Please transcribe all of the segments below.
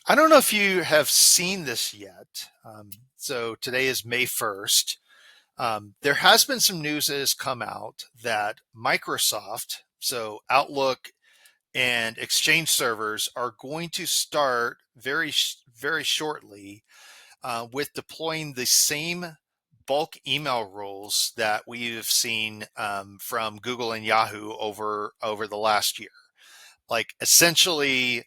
I don't know if you have seen this yet. So today is May 1st. There has been some news that has come out that Microsoft, so Outlook and Exchange servers, are going to start very shortly with deploying the same bulk email rules that we've seen from Google and Yahoo over the last year. Like essentially,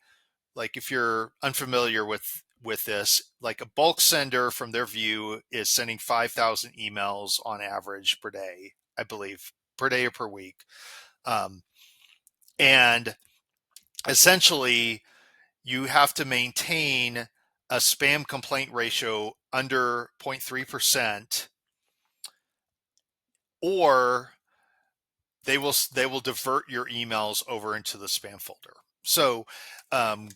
like if you're unfamiliar with this, like a bulk sender from their view is sending 5,000 emails on average per day, I believe, per day or per week. Um, and essentially, you have to maintain a spam complaint ratio under 0.3%, or they will divert your emails over into the spam folder. So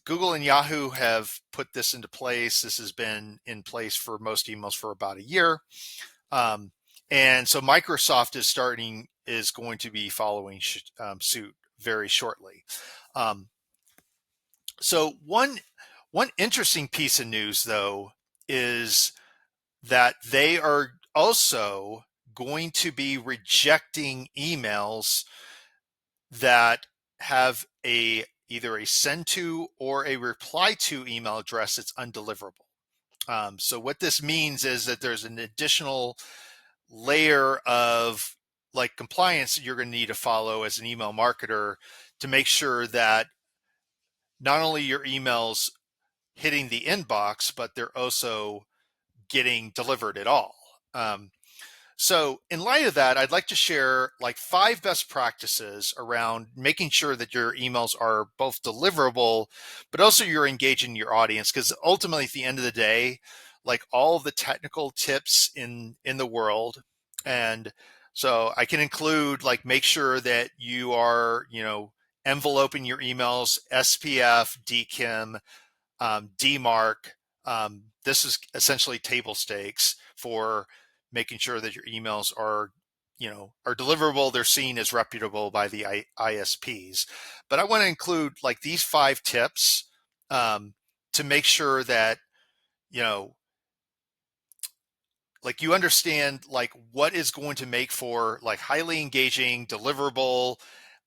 Google and Yahoo have put this into place. This has been in place for most emails for about a year. Um, and so Microsoft is going to be following suit very shortly. Um, so one interesting piece of news, though, is that they are also going to be rejecting emails that have either a send to or a reply to email address that's undeliverable. So what this means is that there's an additional layer of like compliance that you're going to need to follow as an email marketer to make sure that not only your emails hitting the inbox, but they're also getting delivered at all. So in light of that, I'd like to share like 5 best practices around making sure that your emails are both deliverable, but also you're engaging your audience. Because ultimately, at the end of the day, like all of the technical tips in the world, and so I can include like make sure that you are enveloping your emails, SPF, DKIM, DMARC. This is essentially table stakes for making sure that your emails are deliverable. They're seen as reputable by the ISPs. But I want to include like these 5 tips to make sure that you know like you understand like what is going to make for like highly engaging deliverable.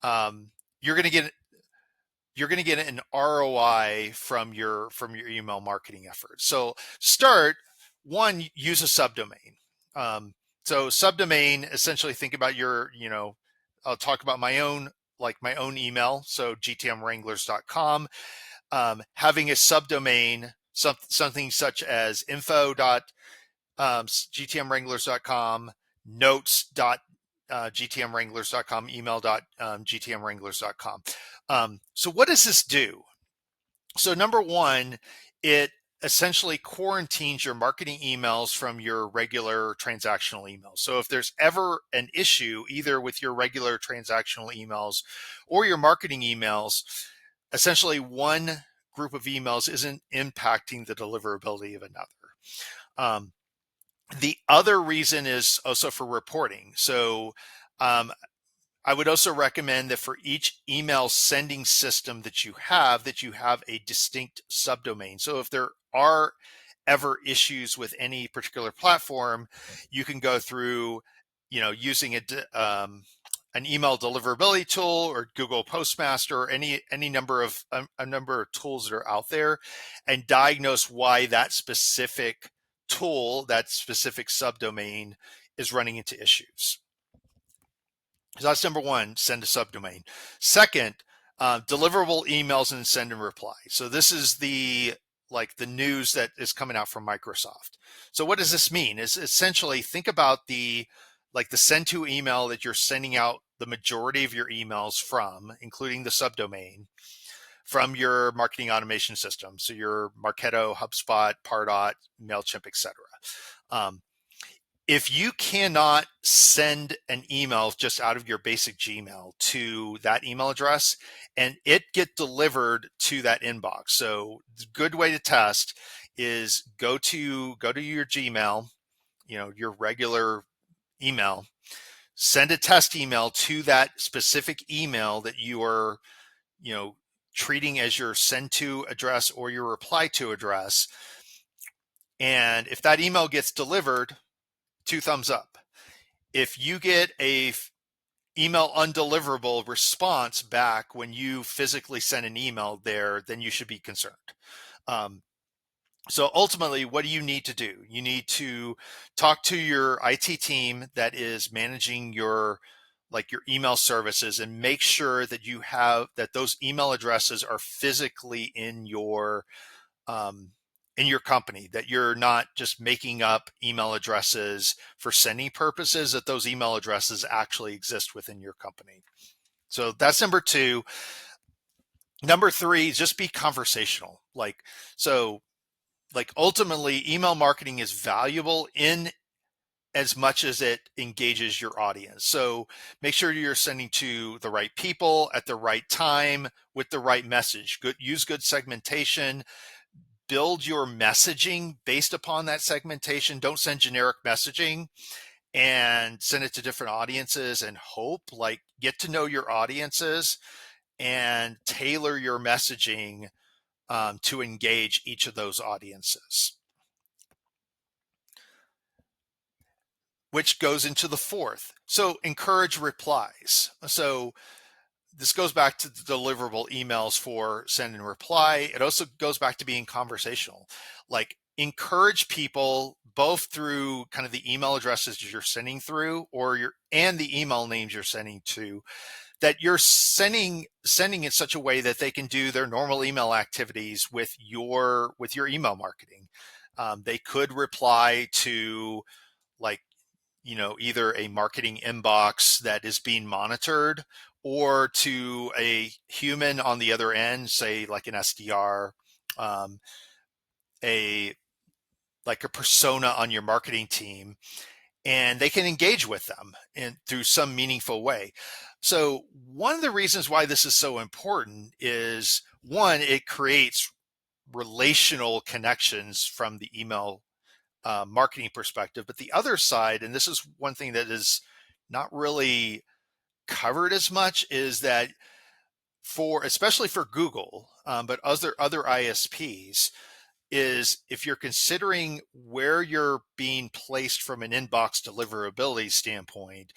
um, you're going to get an ROI from your email marketing efforts. So to start, one, use a subdomain. So subdomain, essentially think about I'll talk about my own email. So gtmwranglers.com, having a subdomain, something such as info.gtmwranglers.com, notes.gtmwranglers.com, email.gtmwranglers.com. So what does this do? So number one, it essentially quarantines your marketing emails from your regular transactional emails. So if there's ever an issue, either with your regular transactional emails or your marketing emails, essentially one group of emails isn't impacting the deliverability of another. Um, the other reason is also for reporting. So um, I would also recommend that for each email sending system that you have a distinct subdomain. So if there are ever issues with any particular platform, you can go through, using an email deliverability tool or Google Postmaster or any number of a number of tools that are out there, and diagnose why that specific tool, that specific subdomain, is running into issues. So that's number one, send a subdomain. Second, deliverable emails and send and reply. So this is the news that is coming out from Microsoft. So what does this mean? Is essentially think about the send to email that you're sending out the majority of your emails from, including the subdomain, from your marketing automation system. So your Marketo, HubSpot, Pardot, MailChimp, etc. If you cannot send an email just out of your basic Gmail to that email address and it get delivered to that inbox, so the good way to test is go to your Gmail, your regular email, send a test email to that specific email that you are, treating as your send to address or your reply to address. And if that email gets delivered, 2 thumbs up. If you get a email undeliverable response back when you physically send an email there, then you should be concerned. So ultimately, what do you need to do? You need to talk to your IT team that is managing your email services, and make sure that you have that those email addresses are physically in your company, that you're not just making up email addresses for sending purposes, that those email addresses actually exist within your company. So that's number 2. Number 3, just be conversational. Ultimately, email marketing is valuable in as much as it engages your audience. So make sure you're sending to the right people at the right time with the right message. Use good segmentation. Build your messaging based upon that segmentation. Don't send generic messaging and send it to different audiences and hope. Get to know your audiences and tailor your messaging to engage each of those audiences. Which goes into the 4th. So encourage replies. So this goes back to the deliverable emails for send and reply. It also goes back to being conversational. Encourage people both through kind of the email addresses you're sending through and the email names you're sending to, that you're sending in such a way that they can do their normal email activities with your email marketing. They could reply to either a marketing inbox that is being monitored, or to a human on the other end, say like an SDR, a persona on your marketing team, and they can engage with them through some meaningful way. So one of the reasons why this is so important is, one, it creates relational connections from the email marketing perspective. But the other side, and this is one thing that is not really covered as much, is that especially for Google, but other ISPs, is if you're considering where you're being placed from an inbox deliverability standpoint,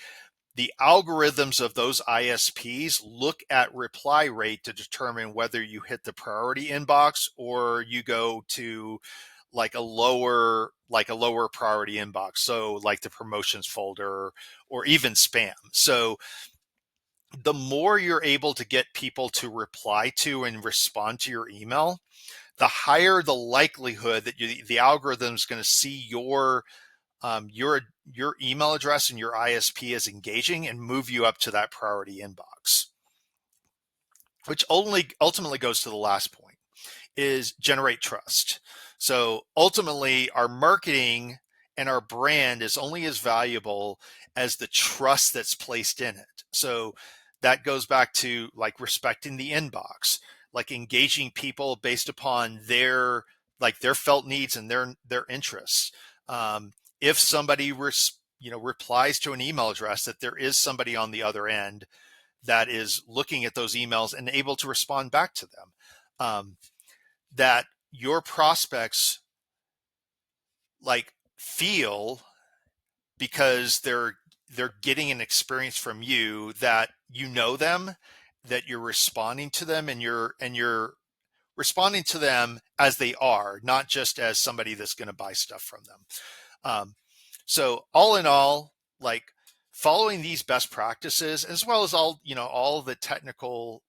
the algorithms of those ISPs look at reply rate to determine whether you hit the priority inbox or you go to a lower priority inbox. So like the promotions folder or even spam. So the more you're able to get people to reply to and respond to your email, the higher the likelihood that the algorithm is going to see your email address and your ISP as engaging and move you up to that priority inbox. Which ultimately goes to the last point, is generate trust. So ultimately, our marketing and our brand is only as valuable as the trust that's placed in it. So that goes back to respecting the inbox, engaging people based upon their felt needs and their interests. If somebody replies to an email address, that there is somebody on the other end that is looking at those emails and able to respond back to them. That your prospects feel, because they're getting an experience from you, that you know them, that you're responding to them, and you're responding to them as they are, not just as somebody that's going to buy stuff from them. So all in all, following these best practices, as well as all the technical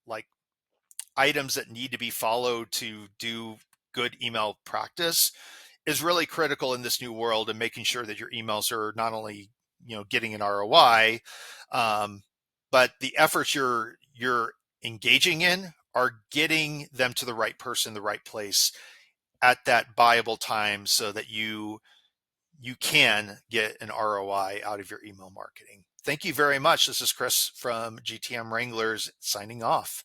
items that need to be followed to do good email practice, is really critical in this new world, and making sure that your emails are not only getting an ROI, but the efforts you're engaging in are getting them to the right person, the right place at that viable time, so that you can get an ROI out of your email marketing. Thank you very much. This is Chris from GTM Wranglers signing off.